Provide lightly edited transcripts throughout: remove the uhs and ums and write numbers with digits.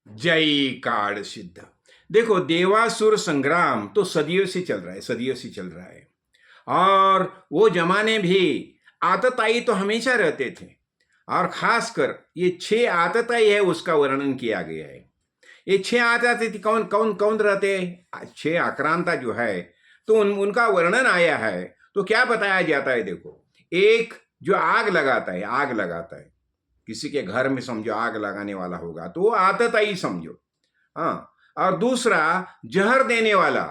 जय काड़ सिद्ध। देखो, देवासुर संग्राम तो सदियों से चल रहा है, सदियों से चल रहा है। और वो जमाने भी आतताई तो हमेशा रहते थे। और खासकर ये 6 आतताई है, उसका वर्णन किया गया है। ये 6 आतताई कौन कौन कौन रहते हैं? 6 आक्रांता जो है, तो उनका वर्णन आया है। तो क्या बताया जाता है? देखो, एक जो आग लगाता है, आग लगाता है, किसी के घर में समझो आग लगाने वाला होगा तो वो आतताई समझो। हाँ। और दूसरा, जहर देने वाला,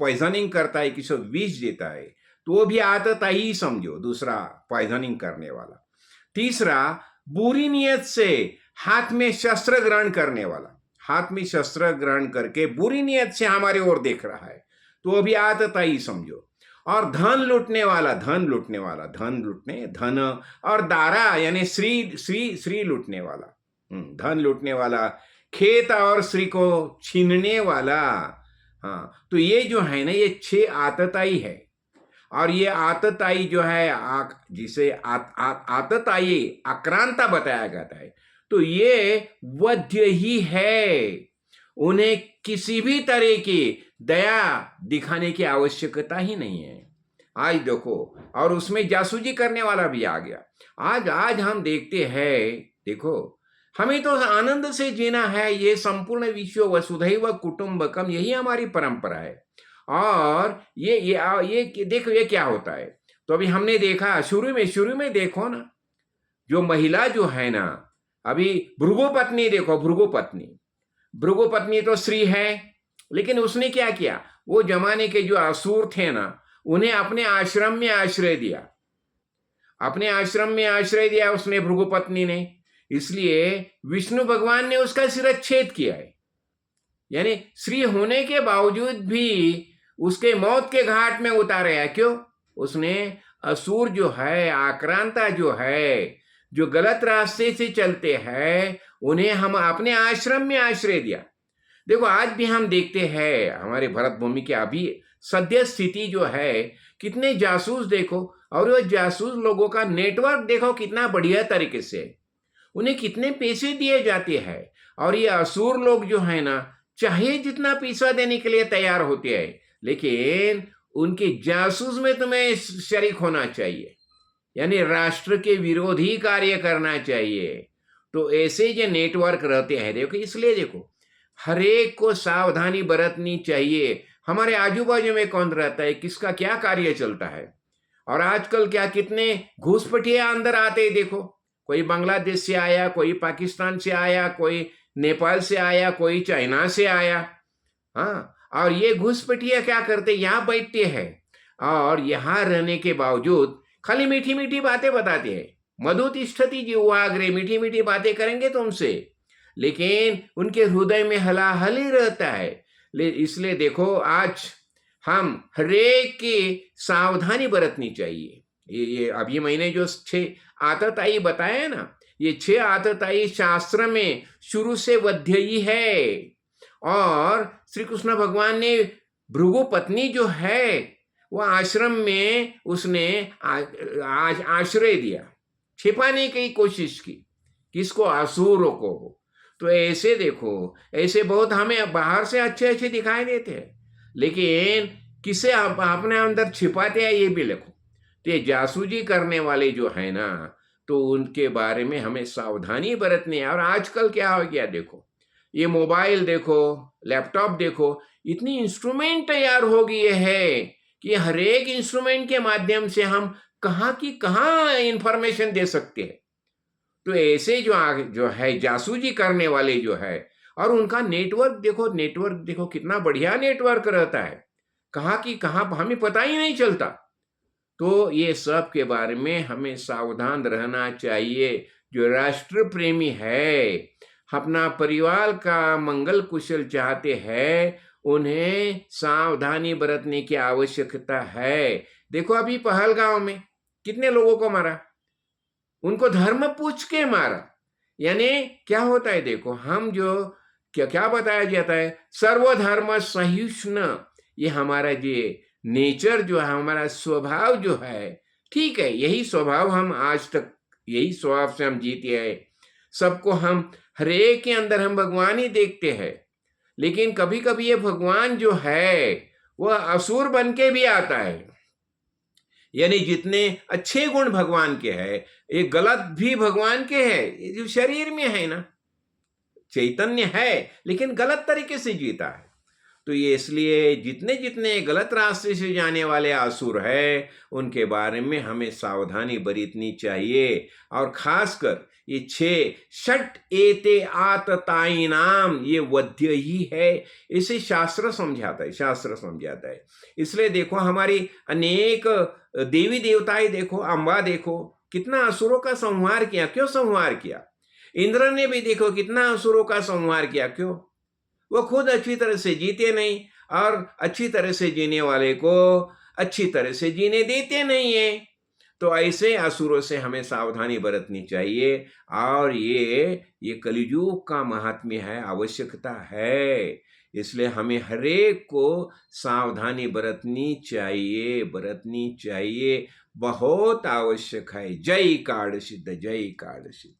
पॉइजनिंग करता है, किसी को विष देता है, तो वो भी आतताई समझो, दूसरा पॉइजनिंग करने वाला। तीसरा, बुरी नियत से हाथ में शस्त्र ग्रहण करने वाला, हाथ में शस्त्र ग्रहण करके बुरी नियत से हमारे ओर देख रहा है, तो वो भी आतताई समझो। और धन लूटने वाला, धन लूटने वाला, धन लूटने, धन और दारा यानी श्री श्री श्री लूटने वाला, धन लूटने वाला, खेत और श्री को छीनने वाला। हाँ, तो ये जो है ना, ये 6 आतताई है। और ये आतताई जो है, जिसे आतताई आक्रांता बताया जाता है, तो ये वध्य ही है। उन्हें किसी भी तरह की दया दिखाने की आवश्यकता ही नहीं है। आज देखो, और उसमें जासूसी करने वाला भी आ गया। आज आज हम देखते हैं, देखो, हमें तो आनंद से जीना है। ये संपूर्ण विश्व वसुधैव कुटुंबकम, यही हमारी परंपरा है। और ये देखो, ये क्या होता है। तो अभी हमने देखा, शुरू में देखो ना, जो महिला जो है ना, अभी भृगु पत्नी देखो, भृगु पत्नी तो स्त्री है, लेकिन उसने क्या किया? वो जमाने के जो असुर थे ना, उन्हें अपने आश्रम में आश्रय दिया, अपने आश्रम में आश्रय दिया उसने, भृगु पत्नी ने। इसलिए विष्णु भगवान ने उसका शिरच्छेद किया है। यानी स्त्री होने के बावजूद भी उसके मौत के घाट में उतारे है। क्यों? उसने असुर जो है, आक्रांता जो है, जो गलत रास्ते से चलते हैं, उन्हें हम अपने आश्रम में आश्रय दिया। देखो, आज भी हम देखते हैं हमारे भरत भूमि की अभी सद्य स्थिति जो है, कितने जासूस देखो, और वो जासूस लोगों का नेटवर्क देखो कितना बढ़िया तरीके से, उन्हें कितने पैसे दिए जाते हैं। और ये असुर लोग जो है ना, चाहे जितना पैसा देने के लिए तैयार होते हैं, लेकिन उनके जासूस में तुम्हें शरीक होना चाहिए, यानी राष्ट्र के विरोधी कार्य करना चाहिए। तो ऐसे जो नेटवर्क रहते हैं, देखो, इसलिए देखो, हर एक को सावधानी बरतनी चाहिए। हमारे आजू बाजू में कौन रहता है, किसका क्या कार्य चलता है। और आजकल क्या कितने घुसपैठिया अंदर आते हैं, देखो, कोई बांग्लादेश से आया, कोई पाकिस्तान से आया, कोई नेपाल से आया, कोई चाइना से आया। हाँ, और ये घुसपैठिया क्या करते, यहाँ बैठते हैं और यहाँ रहने के बावजूद खाली मीठी मीठी बातें बताते हैं। मधु तिष्ठति जिह्वाग्रे, मीठी मीठी बातें करेंगे तुमसे, लेकिन उनके हृदय में हलाहल रहता है। इसलिए देखो, आज हम हरेक की सावधानी बरतनी चाहिए। ये अभी मैंने जो 6 आतताई बताए ना, ये 6 आतताई शास्त्र में शुरू से वध्य ही है। और श्री कृष्ण भगवान ने भृगु पत्नी जो है, वो आश्रम में उसने आश्रय दिया, छिपाने की कोशिश की, किसको? असुरों को। तो ऐसे देखो, ऐसे बहुत हमें बाहर से अच्छे अच्छे दिखाई देते हैं, लेकिन किसे अपने अंदर छिपाते हैं, ये भी लिखो। तो ये जासूसी करने वाले जो है ना, तो उनके बारे में हमें सावधानी बरतनी है। और आजकल क्या हो गया, देखो, ये मोबाइल देखो, लैपटॉप देखो, इतनी इंस्ट्रूमेंट तैयार हो गई है कि हर एक इंस्ट्रूमेंट के माध्यम से हम कहाँ की कहाँ इंफॉर्मेशन दे सकते हैं। तो ऐसे जो है जासूसी करने वाले जो है, और उनका नेटवर्क देखो कितना बढ़िया नेटवर्क रहता है, कहाँ की कहाँ हमें पता ही नहीं चलता। तो ये सब के बारे में हमें सावधान रहना चाहिए। जो राष्ट्र प्रेमी है, अपना परिवार का मंगल कुशल चाहते हैं, उन्हें सावधानी बरतने की आवश्यकता है। देखो, अभी पहलगांव में कितने लोगों को मारा, उनको धर्म पूछ के मारा। यानी क्या होता है, देखो, हम जो क्या क्या बताया जाता है, सर्वधर्म सहिष्णु, ये हमारा जो नेचर जो है, हमारा स्वभाव जो है, ठीक है, यही स्वभाव हम आज तक, यही स्वभाव से हम जीते हैं। सबको हम हर एक के अंदर हम भगवान ही देखते हैं, लेकिन कभी कभी ये भगवान जो है वह असुर बन के भी आता है। यानी जितने अच्छे गुण भगवान के हैं, ये गलत भी भगवान के हैं। ये जो शरीर में है ना, चैतन्य है लेकिन गलत तरीके से जीता है। तो ये इसलिए जितने जितने गलत रास्ते से जाने वाले असुर है, उनके बारे में हमें सावधानी बरतनी चाहिए। और खासकर ये 6 षट एते आतताई नाम, ये वध्य ही है। इसे शास्त्र समझाता है, शास्त्र समझाता है। इसलिए देखो हमारी अनेक देवी देवताएं देखो, अम्बा देखो, कितना असुरों का संहार किया। क्यों संहार किया? इंद्र ने भी देखो कितना असुरों का संहार किया। क्यों? वो खुद अच्छी तरह से जीते नहीं, और अच्छी तरह से जीने वाले को अच्छी तरह से जीने देते नहीं है। तो ऐसे असुरों से हमें सावधानी बरतनी चाहिए। और ये कलियुग का महात्म्य है, आवश्यकता है। इसलिए हमें हरेक को सावधानी बरतनी चाहिए, बरतनी चाहिए, बहुत आवश्यक है। जय कार्ड सिद्ध, जय कार्ड सिद्ध।